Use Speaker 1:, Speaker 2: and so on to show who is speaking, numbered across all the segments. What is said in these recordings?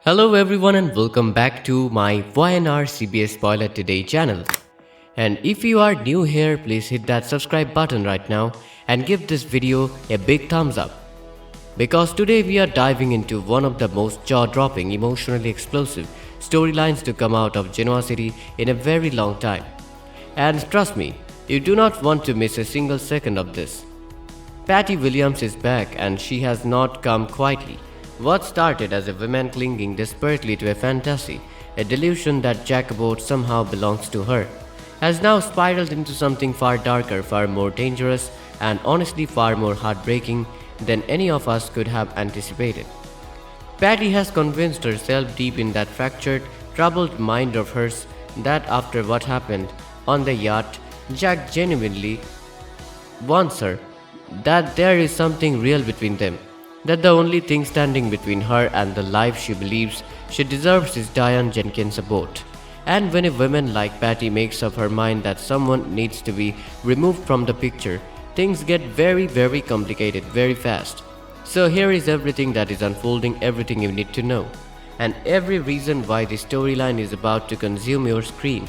Speaker 1: Hello everyone and welcome back to my YNR CBS Spoiler Today channel. And if you are new here, please hit that subscribe button right now and give this video a big thumbs up. Because today we are diving into one of the most jaw-dropping, emotionally explosive storylines to come out of Genoa City in a very long time. And trust me, you do not want to miss a single second of this. Patty Williams is back and she has not come quietly. What started as a woman clinging desperately to a fantasy, a delusion that Jacobot somehow belongs to her, has now spiraled into something far darker, far more dangerous, and honestly far more heartbreaking than any of us could have anticipated. Patty has convinced herself deep in that fractured, troubled mind of hers that after what happened on the yacht, Jack genuinely wants her, that there is something real between them, that the only thing standing between her and the life she believes she deserves is Diane Jenkins' abort. And when a woman like Patty makes up her mind that someone needs to be removed from the picture, things get very complicated very fast. So here is everything that is unfolding, everything you need to know, and every reason why the storyline is about to consume your screen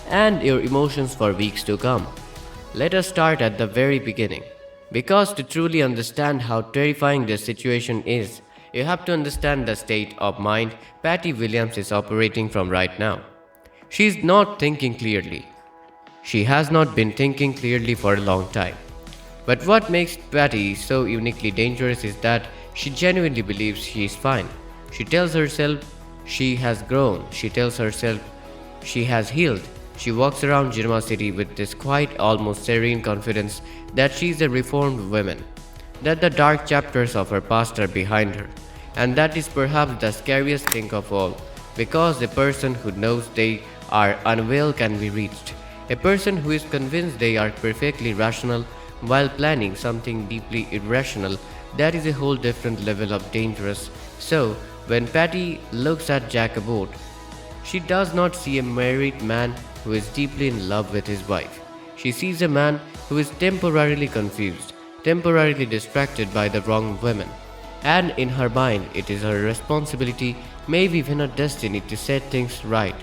Speaker 1: and your emotions for weeks to come. Let us start at the very beginning. Because to truly understand how terrifying this situation is, you have to understand the state of mind Patty Williams is operating from right now. She is not thinking clearly. She has not been thinking clearly for a long time. But what makes Patty so uniquely dangerous is that she genuinely believes she is fine. She tells herself she has grown. She tells herself she has healed. She walks around Genoa City with this quiet, almost serene confidence that she is a reformed woman, that the dark chapters of her past are behind her, and that is perhaps the scariest thing of all, because a person who knows they are unwell can be reached, a person who is convinced they are perfectly rational while planning something deeply irrational, that is a whole different level of dangerous. So, when Patty looks at Jacobot, she does not see a married man who is deeply in love with his wife. She sees a man who is temporarily confused, temporarily distracted by the wrong woman. And in her mind, it is her responsibility, maybe even her destiny, to set things right.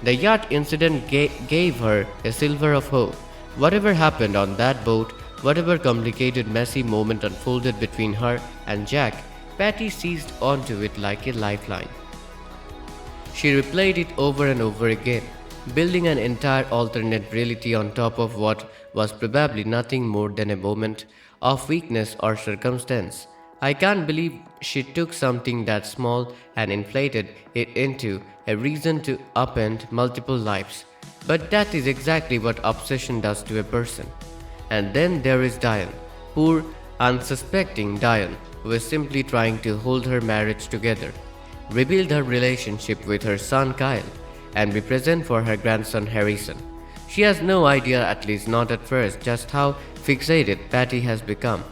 Speaker 1: The yacht incident gave her a sliver of hope. Whatever happened on that boat, whatever complicated, messy moment unfolded between her and Jack, Patty seized onto it like a lifeline. She replayed it over and over again, building an entire alternate reality on top of what was probably nothing more than a moment of weakness or circumstance. I can't believe she took something that small and inflated it into a reason to upend multiple lives. But that is exactly what obsession does to a person. And then there is Diane, poor, unsuspecting Diane, who is simply trying to hold her marriage together, rebuild her relationship with her son Kyle, and be present for her grandson Harrison. She has no idea, at least not at first, just how fixated Patty has become.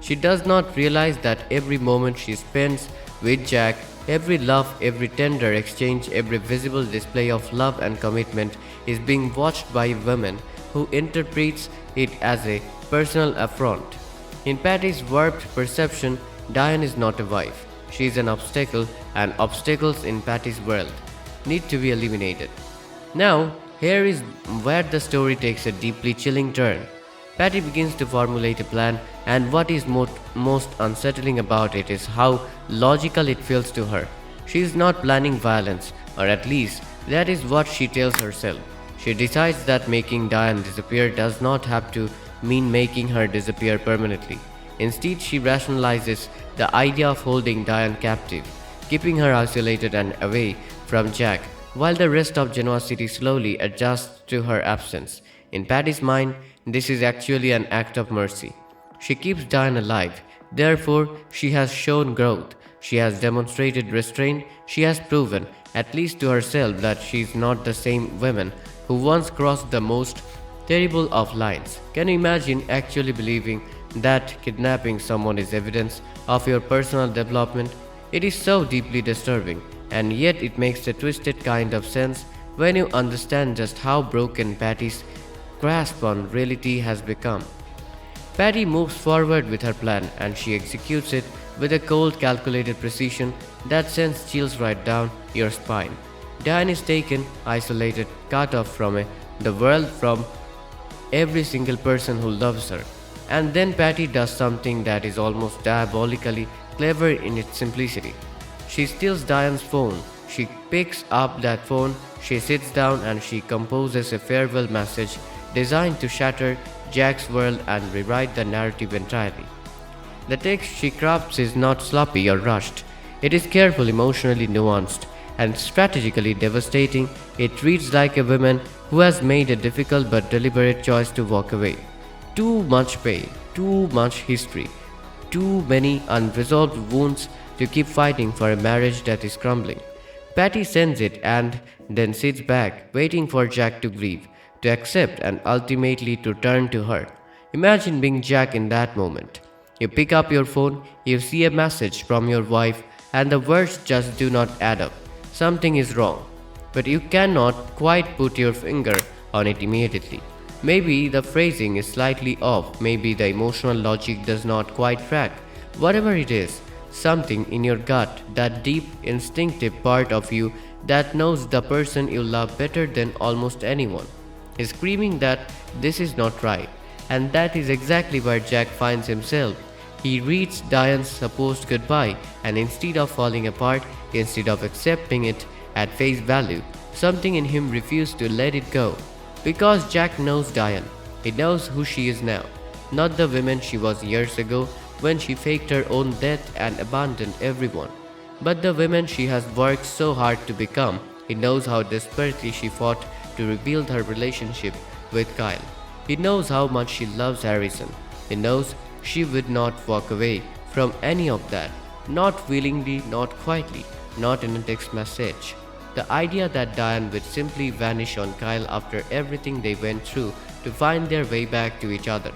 Speaker 1: She does not realize that every moment she spends with Jack, every laugh, every tender exchange, every visible display of love and commitment is being watched by a woman who interprets it as a personal affront. In Patty's warped perception, Diane is not a wife. She is an obstacle, and obstacles in Patty's world need to be eliminated. Now, here is where the story takes a deeply chilling turn. Patty begins to formulate a plan, and what is most unsettling about it is how logical it feels to her. She is not planning violence, or at least that is what she tells herself. She decides that making Diane disappear does not have to mean making her disappear permanently. Instead, she rationalizes the idea of holding Diane captive, keeping her isolated and away from Jack, while the rest of Genoa City slowly adjusts to her absence. In Patty's mind, this is actually an act of mercy. She keeps Diane alive, therefore she has shown growth, she has demonstrated restraint, she has proven, at least to herself, that she is not the same woman who once crossed the most terrible of lines. Can you imagine actually believing that kidnapping someone is evidence of your personal development? It is so deeply disturbing, and yet it makes a twisted kind of sense when you understand just how broken Patty's grasp on reality has become. Patty moves forward with her plan and she executes it with a cold, calculated precision that sends chills right down your spine. Diane is taken, isolated, cut off from the world, from every single person who loves her. And then Patty does something that is almost diabolically clever in its simplicity. She steals Diane's phone. She picks up that phone, she sits down, and she composes a farewell message designed to shatter Jack's world and rewrite the narrative entirely. The text she crafts is not sloppy or rushed. It is careful, emotionally nuanced, and strategically devastating. It reads like a woman who has made a difficult but deliberate choice to walk away. Too much pain, too much history, too many unresolved wounds to keep fighting for a marriage that is crumbling. Patty sends it and then sits back, waiting for Jack to grieve, to accept, and ultimately to turn to her. Imagine being Jack in that moment. You pick up your phone, you see a message from your wife, and the words just do not add up. Something is wrong, but you cannot quite put your finger on it immediately. Maybe the phrasing is slightly off, maybe the emotional logic does not quite track. Whatever it is, something in your gut, that deep, instinctive part of you that knows the person you love better than almost anyone, is screaming that this is not right. And that is exactly where Jack finds himself. He reads Diane's supposed goodbye, and instead of falling apart, instead of accepting it at face value, something in him refused to let it go. Because Jack knows Diane. He knows who she is now, not the woman she was years ago when she faked her own death and abandoned everyone, but the woman she has worked so hard to become. He knows how desperately she fought to rebuild her relationship with Kyle. He knows how much she loves Harrison. He knows she would not walk away from any of that, not willingly, not quietly, not in a text message. The idea that Diane would simply vanish on Kyle after everything they went through to find their way back to each other.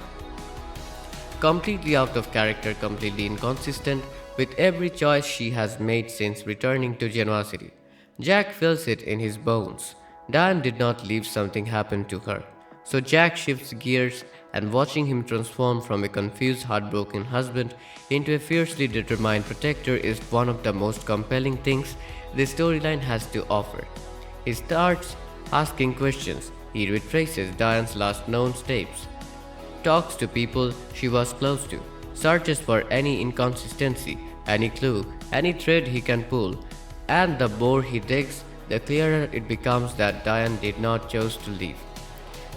Speaker 1: Completely out of character, completely inconsistent with every choice she has made since returning to Genoa City. Jack feels it in his bones. Diane did not leave something happen to her. So Jack shifts gears, and watching him transform from a confused, heartbroken husband into a fiercely determined protector is one of the most compelling things this storyline has to offer. He starts asking questions. He retraces Diane's last known tapes, talks to people she was close to, searches for any inconsistency, any clue, any thread he can pull, and the more he digs, the clearer it becomes that Diane did not choose to leave.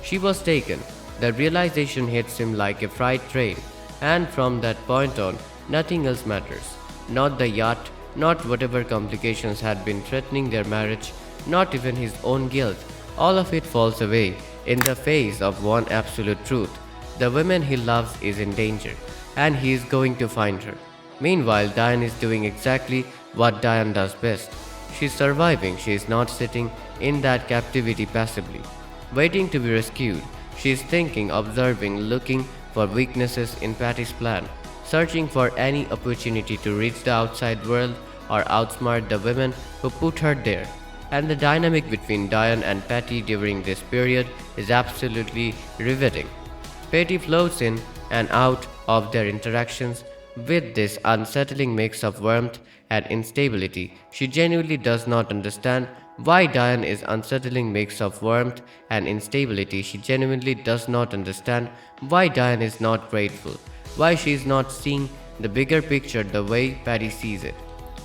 Speaker 1: She was taken. The realization hits him like a freight train, and from that point on, nothing else matters. Not the yacht, not whatever complications had been threatening their marriage, not even his own guilt. All of it falls away in the face of one absolute truth. The woman he loves is in danger, and he is going to find her. Meanwhile, Diane is doing exactly what Diane does best. She is surviving. She is not sitting in that captivity passively, waiting to be rescued. She is thinking, observing, looking for weaknesses in Patty's plan, searching for any opportunity to reach the outside world or outsmart the women who put her there. And the dynamic between Diane and Patty during this period is absolutely riveting. Patty floats in and out of their interactions with this unsettling mix of warmth and instability. She genuinely does not understand why Diane is unsettling mix of warmth and instability. She genuinely does not understand why Diane is not grateful, why she is not seeing the bigger picture the way Patty sees it.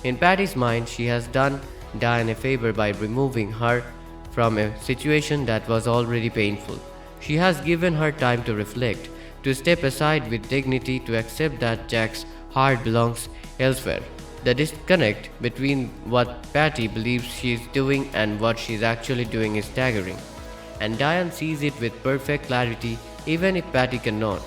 Speaker 1: In Patty's mind, she has done Diane a favor by removing her from a situation that was already painful. She has given her time to reflect, to step aside with dignity, to accept that Jack's heart belongs elsewhere. The disconnect between what Patty believes she is doing and what she is actually doing is staggering, and Diane sees it with perfect clarity, even if Patty cannot.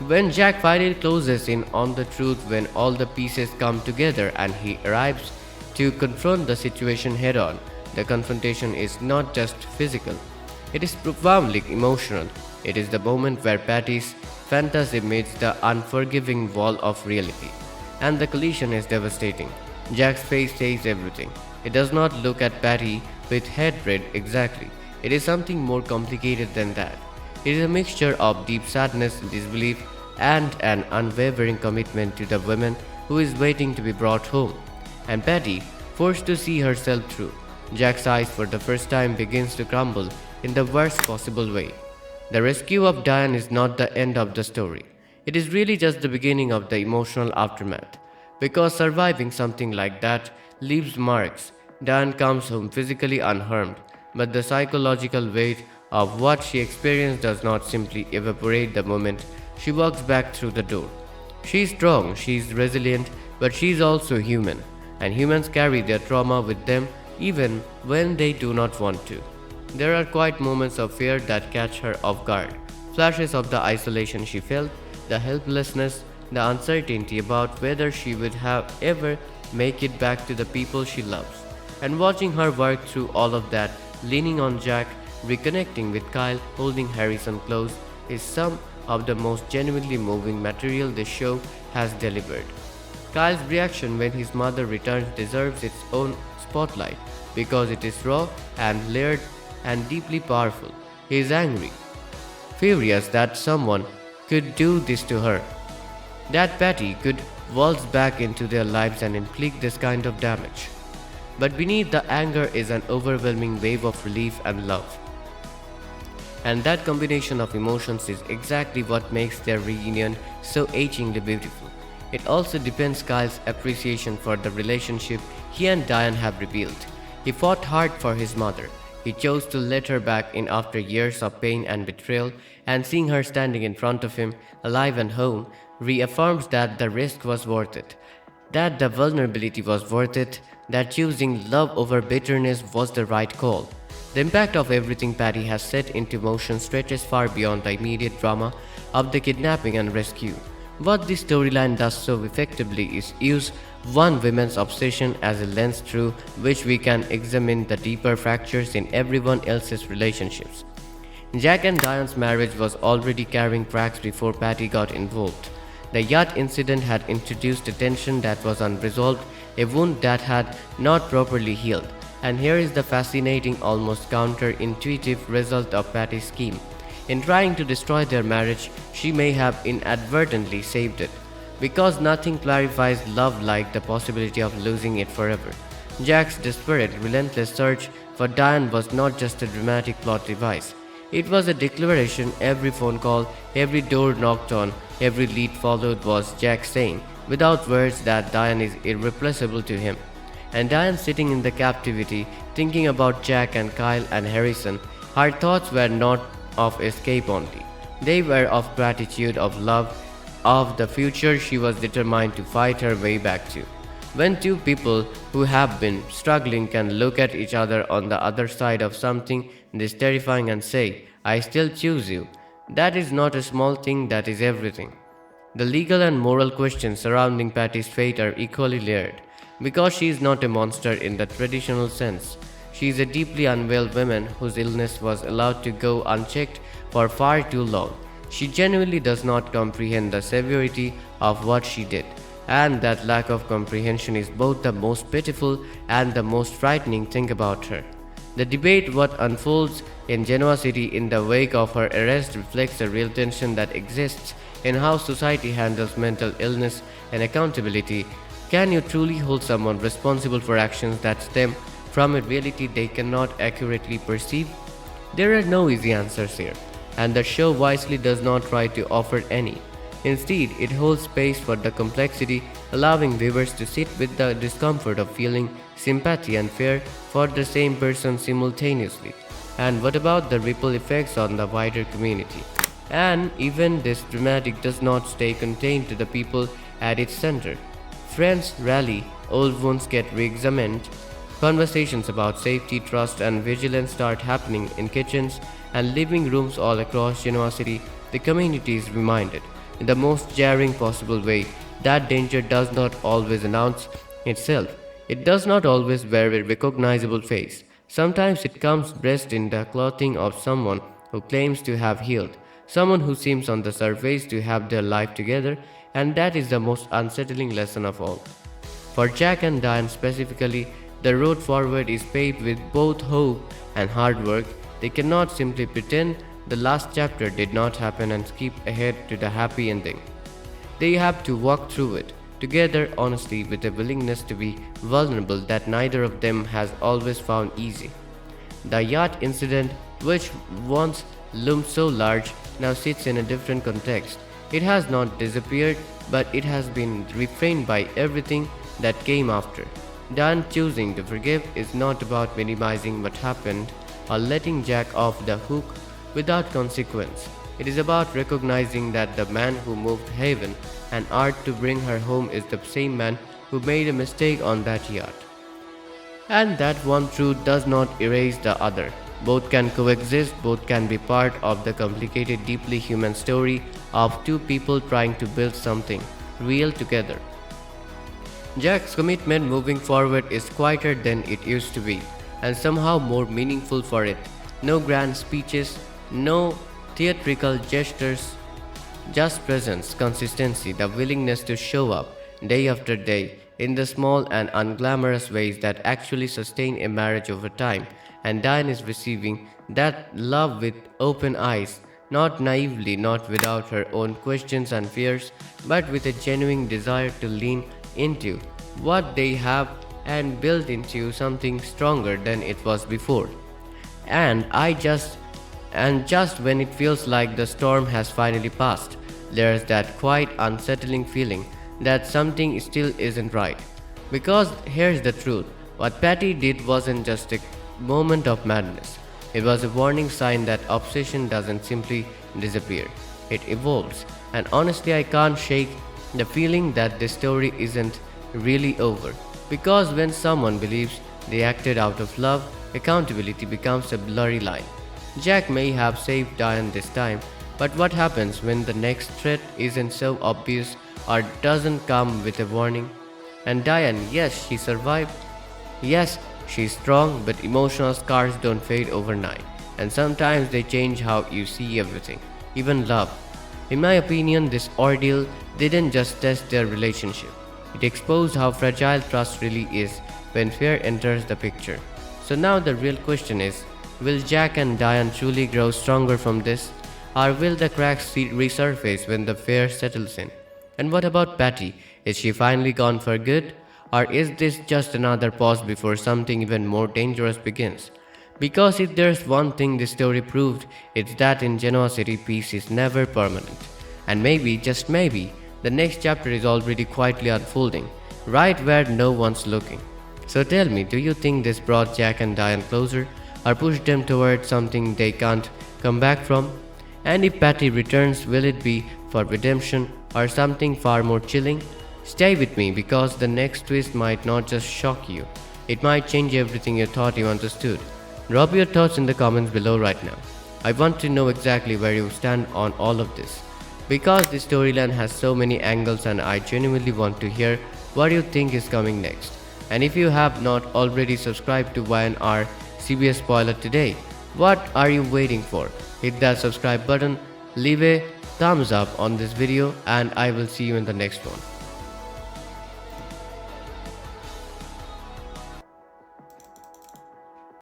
Speaker 1: When Jack finally closes in on the truth, when all the pieces come together and he arrives to confront the situation head on, the confrontation is not just physical, it is profoundly emotional. It is the moment where Patty's fantasy meets the unforgiving wall of reality, and the collision is devastating. Jack's face says everything. He does not look at Patty with hatred exactly. It is something more complicated than that. It is a mixture of deep sadness, disbelief, and an unwavering commitment to the woman who is waiting to be brought home. And Patty, forced to see herself through, Jack's eyes for the first time begins to crumble in the worst possible way. The rescue of Diane is not the end of the story. It is really just the beginning of the emotional aftermath. Because surviving something like that leaves marks. Diane comes home physically unharmed, but the psychological weight of what she experienced does not simply evaporate the moment she walks back through the door. She is strong, she is resilient, but she is also human, and humans carry their trauma with them even when they do not want to. There are quiet moments of fear that catch her off guard, flashes of the isolation she felt, the helplessness, the uncertainty about whether she would have ever make it back to the people she loves. And watching her work through all of that, leaning on Jack, reconnecting with Kyle, holding Harrison close, is some of the most genuinely moving material this show has delivered. Kyle's reaction when his mother returns deserves its own spotlight because it is raw and layered and deeply powerful. He is angry, furious that someone could do this to her, that Patty could waltz back into their lives and inflict this kind of damage. But beneath the anger is an overwhelming wave of relief and love. And that combination of emotions is exactly what makes their reunion so achingly beautiful. It also depends Kyle's appreciation for the relationship he and Diane have rebuilt. He fought hard for his mother. He chose to let her back in after years of pain and betrayal, and seeing her standing in front of him, alive and home, reaffirms that the risk was worth it, that the vulnerability was worth it, that choosing love over bitterness was the right call. The impact of everything Patty has set into motion stretches far beyond the immediate drama of the kidnapping and rescue. What this storyline does so effectively is use one woman's obsession as a lens through which we can examine the deeper fractures in everyone else's relationships. Jack and Diane's marriage was already carrying cracks before Patty got involved. The yacht incident had introduced a tension that was unresolved, a wound that had not properly healed. And here is the fascinating, almost counterintuitive result of Patty's scheme. In trying to destroy their marriage, she may have inadvertently saved it, because nothing clarifies love like the possibility of losing it forever. Jack's desperate, relentless search for Diane was not just a dramatic plot device. It was a declaration. Every phone call, every door knocked on, every lead followed was Jack saying, without words, that Diane is irreplaceable to him. And Diane sitting in the captivity, thinking about Jack and Kyle and Harrison, her thoughts were not of escape only. They were of gratitude, of love, of the future she was determined to fight her way back to. When two people who have been struggling can look at each other on the other side of something this terrifying and say, "I still choose you," that is not a small thing, that is everything. The legal and moral questions surrounding Patty's fate are equally layered, because she is not a monster in the traditional sense. She is a deeply unwell woman whose illness was allowed to go unchecked for far too long. She genuinely does not comprehend the severity of what she did, and that lack of comprehension is both the most pitiful and the most frightening thing about her. The debate what unfolds in Genoa City in the wake of her arrest reflects a real tension that exists in how society handles mental illness and accountability. Can you truly hold someone responsible for actions that stem from a reality they cannot accurately perceive? There are no easy answers here, and the show wisely does not try to offer any. Instead, it holds space for the complexity, allowing viewers to sit with the discomfort of feeling sympathy and fear for the same person simultaneously. And what about the ripple effects on the wider community? And even this dramatic does not stay contained to the people at its center. Friends rally, old wounds get re-examined, conversations about safety, trust, and vigilance start happening in kitchens and living rooms all across Genoa City. The community is reminded, in the most jarring possible way, that danger does not always announce itself. It does not always wear a recognizable face. Sometimes it comes dressed in the clothing of someone who claims to have healed, someone who seems on the surface to have their life together, and that is the most unsettling lesson of all. For Jack and Diane specifically, the road forward is paved with both hope and hard work. They cannot simply pretend the last chapter did not happen and skip ahead to the happy ending. They have to walk through it together honestly with a willingness to be vulnerable that neither of them has always found easy. The yacht incident, which once loomed so large, now sits in a different context. It has not disappeared, but it has been refrained by everything that came after. Diane choosing to forgive is not about minimizing what happened or letting Jack off the hook without consequence. It is about recognizing that the man who moved heaven and earth to bring her home is the same man who made a mistake on that yacht. And that one truth does not erase the other. Both can coexist, both can be part of the complicated, deeply human story of two people trying to build something real together. Jack's commitment moving forward is quieter than it used to be, and somehow more meaningful for it. No grand speeches, no theatrical gestures, just presence, consistency, the willingness to show up day after day in the small and unglamorous ways that actually sustain a marriage over time. And Diane is receiving that love with open eyes, not naively, not without her own questions and fears, but with a genuine desire to lean into what they have and build into something stronger than it was before. And just when it feels like the storm has finally passed, there's that quite unsettling feeling that something still isn't right. Because here's the truth, what Patty did wasn't just a moment of madness. It was a warning sign that obsession doesn't simply disappear, it evolves. And honestly, I can't shake the feeling that this story isn't really over. Because when someone believes they acted out of love, accountability becomes a blurry line. Jack may have saved Diane this time, but what happens when the next threat isn't so obvious or doesn't come with a warning? And Diane, yes, she survived. Yes, she's strong, but emotional scars don't fade overnight, and sometimes they change how you see everything, even love. In my opinion, this ordeal didn't just test their relationship, it exposed how fragile trust really is when fear enters the picture. So now the real question is, will Jack and Diane truly grow stronger from this? Or will the cracks resurface when the fear settles in? And what about Patty? Is she finally gone for good? Or is this just another pause before something even more dangerous begins? Because if there's one thing this story proved, it's that in generosity peace is never permanent. And maybe, just maybe, the next chapter is already quietly unfolding, right where no one's looking. So tell me, do you think this brought Jack and Diane closer, or pushed them towards something they can't come back from? And if Patty returns, will it be for redemption or something far more chilling? Stay with me because the next twist might not just shock you, it might change everything you thought you understood. Drop your thoughts in the comments below right now. I want to know exactly where you stand on all of this, because this storyline has so many angles and I genuinely want to hear what you think is coming next. And if you have not already subscribed to YNR CBS Spoiler today, what are you waiting for? Hit that subscribe button, leave a thumbs up on this video, and I will see you in the next one.